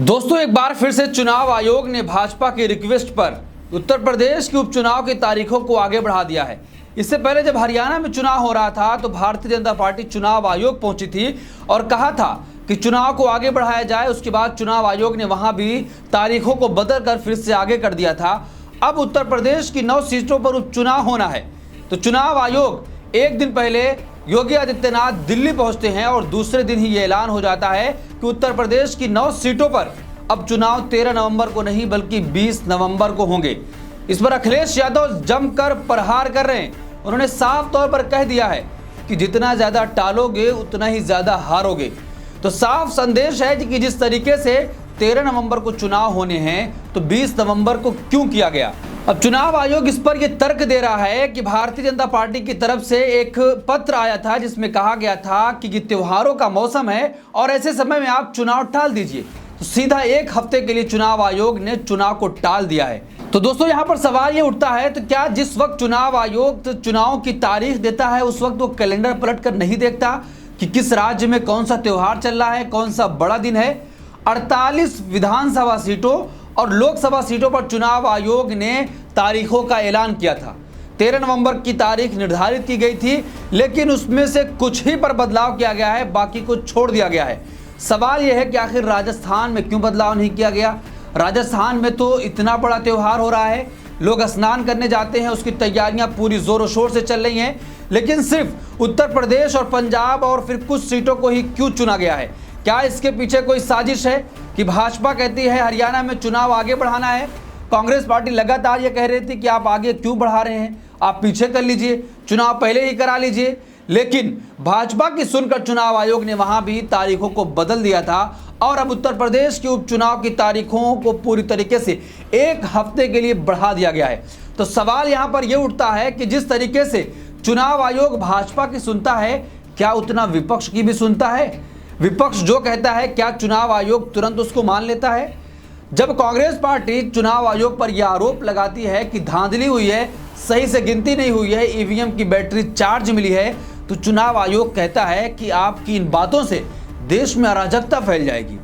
दोस्तों एक बार फिर से चुनाव आयोग ने भाजपा की रिक्वेस्ट पर उत्तर प्रदेश के उपचुनाव की तारीखों को आगे बढ़ा दिया है। इससे पहले जब हरियाणा में चुनाव हो रहा था तो भारतीय जनता पार्टी चुनाव आयोग पहुंची थी और कहा था कि चुनाव को आगे बढ़ाया जाए। उसके बाद चुनाव आयोग ने वहां भी तारीखों को बदलकर फिर से आगे कर दिया था। अब उत्तर प्रदेश की 9 सीटों पर उपचुनाव होना है तो चुनाव आयोग एक दिन पहले योगी आदित्यनाथ दिल्ली पहुंचते हैं और दूसरे दिन ही ये ऐलान हो जाता है कि उत्तर प्रदेश की 9 सीटों पर अब चुनाव 13 नवंबर को नहीं बल्कि 20 नवंबर को होंगे। इस पर अखिलेश यादव जमकर प्रहार कर रहे हैं। उन्होंने साफ तौर पर कह दिया है कि जितना ज्यादा टालोगे उतना ही ज्यादा हारोगे। तो साफ संदेश है कि जिस तरीके से 13 नवंबर को चुनाव होने हैं तो 20 नवंबर को क्यों किया गया। अब चुनाव आयोग इस पर यह तर्क दे रहा है कि भारतीय जनता पार्टी की तरफ से एक पत्र आया था जिसमें कहा गया था कि त्योहारों का मौसम है और ऐसे समय में आप चुनाव टाल दीजिए। तो सीधा एक हफ्ते के लिए चुनाव आयोग ने चुनाव को टाल दिया है। तो दोस्तों यहाँ पर सवाल ये उठता है तो क्या जिस वक्त चुनाव आयोग चुनाव की तारीख देता है उस वक्त वो कैलेंडर पलट कर नहीं देखता कि किस राज्य में कौन सा त्योहार चल रहा है, कौन सा बड़ा दिन है। 48 विधानसभा सीटों और लोकसभा सीटों पर चुनाव आयोग ने तारीखों का ऐलान किया था। 13 नवंबर की तारीख निर्धारित की गई थी लेकिन उसमें से कुछ ही पर बदलाव किया गया है, बाकी को छोड़ दिया गया है। सवाल यह है कि आखिर राजस्थान में क्यों बदलाव नहीं किया गया। राजस्थान में तो इतना बड़ा त्योहार हो रहा है, लोग स्नान करने जाते हैं, उसकी तैयारियां पूरी जोरों शोर से चल रही हैं, लेकिन सिर्फ उत्तर प्रदेश और पंजाब और फिर कुछ सीटों को ही क्यों चुना गया है। क्या इसके पीछे कोई साजिश है कि भाजपा कहती है हरियाणा में चुनाव आगे बढ़ाना है। कांग्रेस पार्टी लगातार ये कह रही थी कि आप आगे क्यों बढ़ा रहे हैं, आप पीछे कर लीजिए, चुनाव पहले ही करा लीजिए। लेकिन भाजपा की सुनकर चुनाव आयोग ने वहां भी तारीखों को बदल दिया था और अब उत्तर प्रदेश के उपचुनाव की तारीखों को पूरी तरीके से एक हफ्ते के लिए बढ़ा दिया गया है। तो सवाल यहां पर यह उठता है कि जिस तरीके से चुनाव आयोग भाजपा की सुनता है क्या उतना विपक्ष की भी सुनता है। विपक्ष जो कहता है क्या चुनाव आयोग तुरंत उसको मान लेता है। जब कांग्रेस पार्टी चुनाव आयोग पर यह आरोप लगाती है कि धांधली हुई है, सही से गिनती नहीं हुई है, ईवीएम की बैटरी चार्ज मिली है, तो चुनाव आयोग कहता है कि आपकी इन बातों से देश में अराजकता फैल जाएगी,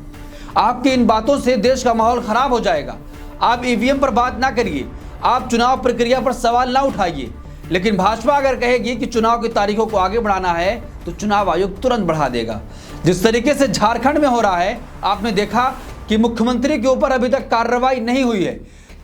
आपकी इन बातों से देश का माहौल खराब हो जाएगा। आप ईवीएम पर बात ना करिए, आप चुनाव प्रक्रिया पर सवाल ना उठाइए। लेकिन भाजपा अगर कहेगी कि चुनाव की तारीखों को आगे बढ़ाना है तो चुनाव आयोग तुरंत बढ़ा देगा। जिस तरीके से झारखंड में हो रहा है, आपने देखा कि मुख्यमंत्री के ऊपर अभी तक कार्रवाई नहीं हुई है।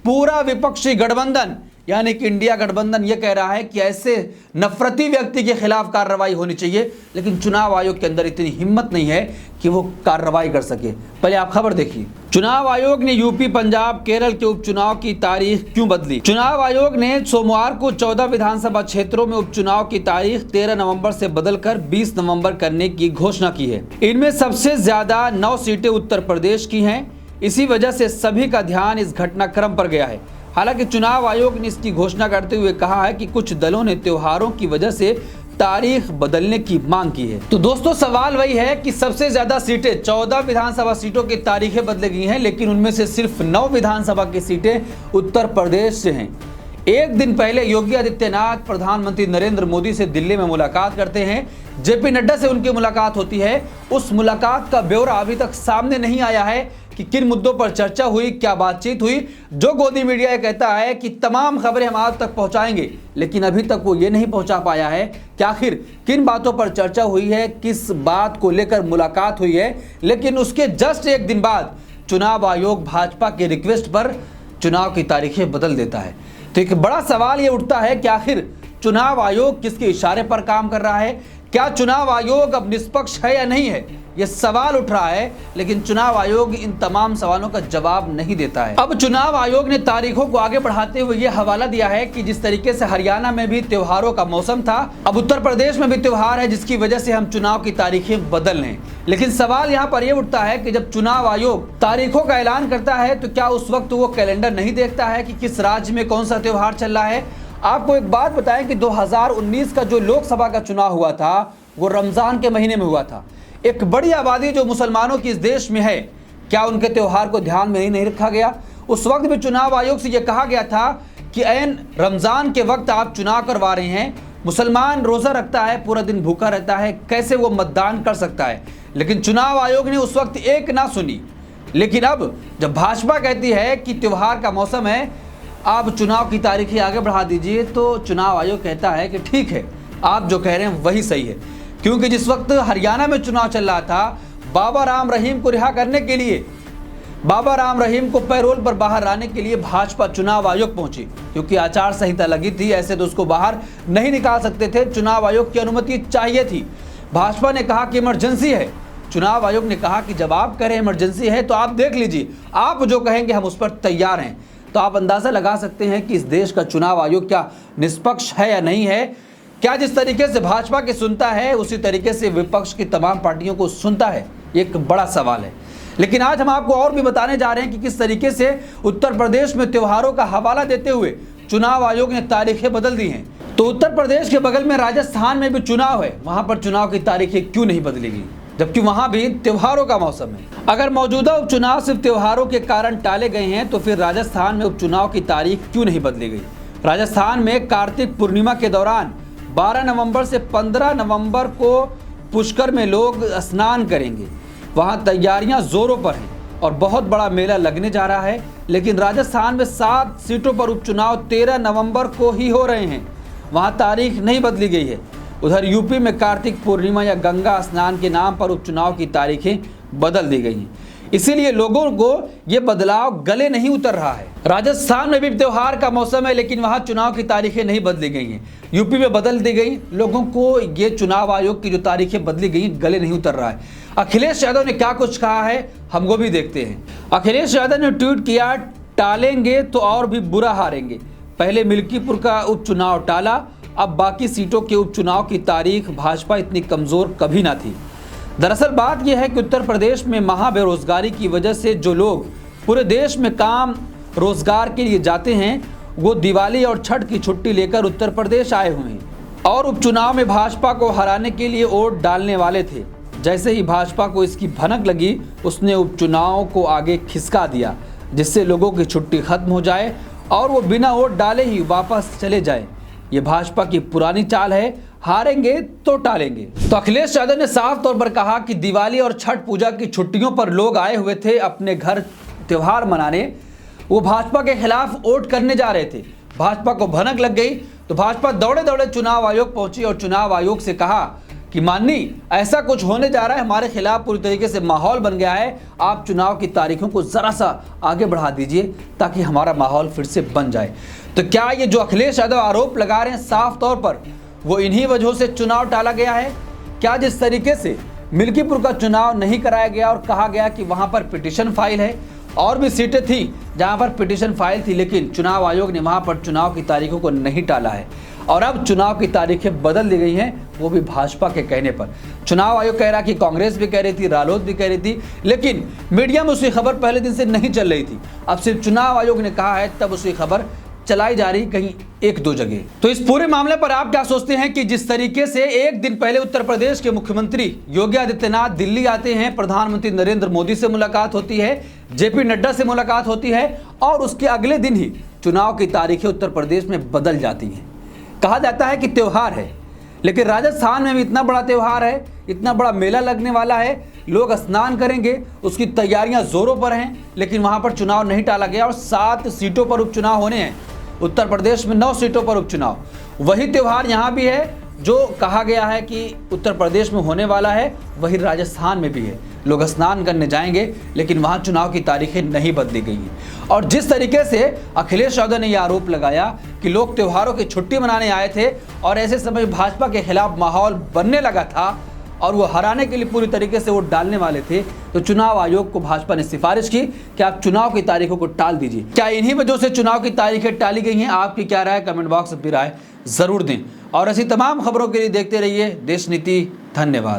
पूरा विपक्षी गठबंधन यानी कि इंडिया गठबंधन यह कह रहा है कि ऐसे नफरती व्यक्ति के खिलाफ कार्रवाई होनी चाहिए, लेकिन चुनाव आयोग के अंदर इतनी हिम्मत नहीं है कि वो कार्रवाई कर सके। पहले आप खबर देखिए। चुनाव आयोग ने यूपी, पंजाब, केरल के उपचुनाव की तारीख क्यों बदली। चुनाव आयोग ने सोमवार को 14 विधानसभा क्षेत्रों में उपचुनाव की तारीख 13 नवंबर से बदलकर 20 नवंबर करने की घोषणा की है। इनमें सबसे ज्यादा 9 सीटें उत्तर प्रदेश की हैं। इसी वजह से सभी का ध्यान इस घटनाक्रम पर गया है। हालांकि चुनाव आयोग ने इसकी घोषणा करते हुए कहा है कि कुछ दलों ने त्योहारों की वजह से तारीख बदलने की मांग की है। तो दोस्तों सवाल वही है कि सबसे ज्यादा सीटें 14 विधानसभा सीटों की तारीखें बदली गई हैं, लेकिन उनमें से सिर्फ 9 विधानसभा की सीटें उत्तर प्रदेश से हैं। एक दिन पहले योगी आदित्यनाथ प्रधानमंत्री नरेंद्र मोदी से दिल्ली में मुलाकात करते हैं। जेपी नड्डा से उनकी मुलाकात होती है। उस मुलाकात का ब्यौरा अभी तक सामने नहीं आया है कि किन मुद्दों पर चर्चा हुई, क्या बातचीत हुई। जो गोदी मीडिया ये कहता है कि तमाम खबरें हम आप तक पहुंचाएंगे, लेकिन अभी तक वो ये नहीं पहुंचा पाया है कि आखिर किन बातों पर चर्चा हुई है, किस बात को लेकर मुलाकात हुई है। लेकिन उसके जस्ट एक दिन बाद चुनाव आयोग भाजपा के रिक्वेस्ट पर चुनाव की तारीखें बदल देता है। तो एक बड़ा सवाल ये उठता है कि आखिर चुनाव आयोग किसके इशारे पर काम कर रहा है। क्या चुनाव आयोग अब निष्पक्ष है या नहीं है, यह सवाल उठ रहा है, लेकिन चुनाव आयोग इन तमाम सवालों का जवाब नहीं देता है। अब चुनाव आयोग ने तारीखों को आगे बढ़ाते हुए यह हवाला दिया है कि जिस तरीके से हरियाणा में भी त्योहारों का मौसम था, अब उत्तर प्रदेश में भी त्योहार है जिसकी वजह से हम चुनाव की तारीखें बदल लें। लेकिन सवाल यहाँ पर यह उठता है कि जब चुनाव आयोग तारीखों का ऐलान करता है तो क्या उस वक्त वो कैलेंडर नहीं देखता है कि किस राज्य में कौन सा त्योहार चल रहा है। आपको एक बात बताएं कि 2019 का जो लोकसभा का चुनाव हुआ था वो रमजान के महीने में हुआ था। एक बड़ी आबादी जो मुसलमानों की इस देश में है, क्या उनके त्योहार को ध्यान में ही नहीं रखा गया। उस वक्त भी चुनाव आयोग से यह कहा गया था कि ऐन रमजान के वक्त आप चुनाव करवा रहे हैं, मुसलमान रोजा रखता है, पूरा दिन भूखा रहता है, कैसे वो मतदान कर सकता है। लेकिन चुनाव आयोग ने उस वक्त एक ना सुनी, लेकिन अब जब भाजपा कहती है कि त्योहार का मौसम है, आप चुनाव की तारीखें आगे बढ़ा दीजिए, तो चुनाव आयोग कहता है कि ठीक है, आप जो कह रहे हैं वही सही है। क्योंकि जिस वक्त हरियाणा में चुनाव चल रहा था, बाबा राम रहीम को रिहा करने के लिए, बाबा राम रहीम को पैरोल पर बाहर लाने के लिए भाजपा चुनाव आयोग पहुंची। क्योंकि आचार संहिता लगी थी, ऐसे तो उसको बाहर नहीं निकाल सकते थे, चुनाव आयोग की अनुमति चाहिए थी। भाजपा ने कहा कि इमरजेंसी है, चुनाव आयोग ने कहा कि जब आप कह रहे हैं इमरजेंसी है तो आप देख लीजिए, आप जो कहेंगे हम उस पर तैयार हैं। तो आप अंदाजा लगा सकते हैं कि इस देश का चुनाव आयोग क्या निष्पक्ष है या नहीं है। क्या जिस तरीके से भाजपा की सुनता है उसी तरीके से विपक्ष की तमाम पार्टियों को सुनता है, एक बड़ा सवाल है। लेकिन आज हम आपको और भी बताने जा रहे हैं कि किस तरीके से उत्तर प्रदेश में त्योहारों का हवाला देते हुए चुनाव आयोग ने तारीखें बदल दी हैं। तो उत्तर प्रदेश के बगल में राजस्थान में भी चुनाव है, वहां पर चुनाव की तारीखें क्यों नहीं बदली गई, जबकि वहां भी त्योहारों का मौसम है। अगर मौजूदा उपचुनाव सिर्फ त्योहारों के कारण टाले गए हैं, तो फिर राजस्थान में उपचुनाव की तारीख क्यों नहीं बदली गई। राजस्थान में कार्तिक पूर्णिमा के दौरान 12 नवंबर से 15 नवंबर को पुष्कर में लोग स्नान करेंगे। वहां तैयारियां जोरों पर हैं और बहुत बड़ा मेला लगने जा रहा है। लेकिन राजस्थान में 7 सीटों पर उपचुनाव 13 नवंबर को ही हो रहे हैं, वहां तारीख नहीं बदली गई है। उधर यूपी में कार्तिक पूर्णिमा या गंगा स्नान के नाम पर उपचुनाव की तारीखें बदल दी गई हैं, इसीलिए लोगों को ये बदलाव गले नहीं उतर रहा है। राजस्थान में भी त्योहार का मौसम है, लेकिन वहां चुनाव की तारीखें नहीं बदली गई हैं। यूपी में बदल दी गई, लोगों को ये चुनाव आयोग की जो तारीखें बदली गई गले नहीं उतर रहा है। अखिलेश यादव ने क्या कुछ कहा है, हम वो भी देखते हैं। अखिलेश यादव ने ट्वीट किया, टालेंगे तो और भी बुरा हारेंगे। पहले मिल्कीपुर का उपचुनाव टाला, अब बाकी सीटों के उपचुनाव की तारीख। भाजपा इतनी कमजोर कभी ना थी। दरअसल बात यह है कि उत्तर प्रदेश में महा बेरोजगारी की वजह से जो लोग पूरे देश में काम रोजगार के लिए जाते हैं, वो दिवाली और छठ की छुट्टी लेकर उत्तर प्रदेश आए हुए हैं और उपचुनाव में भाजपा को हराने के लिए वोट डालने वाले थे। जैसे ही भाजपा को इसकी भनक लगी, उसने उपचुनाव को आगे खिसका दिया, जिससे लोगों की छुट्टी खत्म हो जाए और वो बिना वोट डाले ही वापस चले जाए। ये भाजपा की पुरानी चाल है, हारेंगे तो टालेंगे। तो अखिलेश यादव ने साफ तौर पर कहा कि दिवाली और छठ पूजा की छुट्टियों पर लोग आए हुए थे अपने घर त्योहार मनाने, वो भाजपा के खिलाफ वोट करने जा रहे थे। भाजपा को भनक लग गई तो भाजपा दौड़े दौड़े चुनाव आयोग पहुंची और चुनाव आयोग से कहा कि माननीय, ऐसा कुछ होने जा रहा है, हमारे खिलाफ पूरी तरीके से माहौल बन गया है, आप चुनाव की तारीखों को जरा सा आगे बढ़ा दीजिए ताकि हमारा माहौल फिर से बन जाए। तो क्या ये जो अखिलेश यादव आरोप लगा रहे हैं साफ तौर पर वो इन्हीं वजहों से चुनाव टाला गया है? क्या जिस तरीके से मिल्कीपुर का चुनाव नहीं कराया गया और कहा गया कि वहां पर पिटीशन फाइल है, और भी सीटें थी जहां पर पिटीशन फाइल थी, लेकिन चुनाव आयोग ने वहां पर चुनाव की तारीखों को नहीं टाला है और अब चुनाव की तारीखें बदल दी गई हैं, वो भी भाजपा के कहने पर। चुनाव आयोग कह रहा कि कांग्रेस भी कह रही थी, रालोद भी कह रही थी, लेकिन मीडिया में उसकी खबर पहले दिन से नहीं चल रही थी। अब सिर्फ चुनाव आयोग ने कहा है, तब उसकी खबर चलाई जा रही कहीं 1-2 जगह। तो इस पूरे मामले पर आप क्या सोचते हैं कि जिस तरीके से एक दिन पहले उत्तर प्रदेश के मुख्यमंत्री योगी आदित्यनाथ दिल्ली आते हैं, प्रधानमंत्री नरेंद्र मोदी से मुलाकात होती है, जेपी नड्डा से मुलाकात होती है और उसके अगले दिन ही चुनाव की तारीखें उत्तर प्रदेश में बदल जाती हैं। कहा जाता है कि त्योहार है, लेकिन राजस्थान में भी इतना बड़ा त्योहार है, इतना बड़ा मेला लगने वाला है, लोग स्नान करेंगे, उसकी तैयारियां जोरों पर हैं, लेकिन वहां पर चुनाव नहीं टाला गया और 7 सीटों पर उपचुनाव होने हैं। उत्तर प्रदेश में 9 सीटों पर उपचुनाव। वही त्योहार यहाँ भी है जो कहा गया है कि उत्तर प्रदेश में होने वाला है, वही राजस्थान में भी है। लोग स्नान करने जाएंगे, लेकिन वहाँ चुनाव की तारीखें नहीं बदली गई हैं। और जिस तरीके से अखिलेश यादव ने यह आरोप लगाया कि लोग त्योहारों की छुट्टी मनाने आए थे और ऐसे समय भाजपा के खिलाफ माहौल बनने लगा था और वो हराने के लिए पूरी तरीके से वोट डालने वाले थे, तो चुनाव आयोग को भाजपा ने सिफारिश की कि आप चुनाव की तारीखों को टाल दीजिए। क्या इन्हीं वजह से चुनाव की तारीखें टाली गई हैं? आपकी क्या राय, कमेंट बॉक्स में राय जरूर दें और ऐसी तमाम खबरों के लिए देखते रहिए देश नीति। धन्यवाद।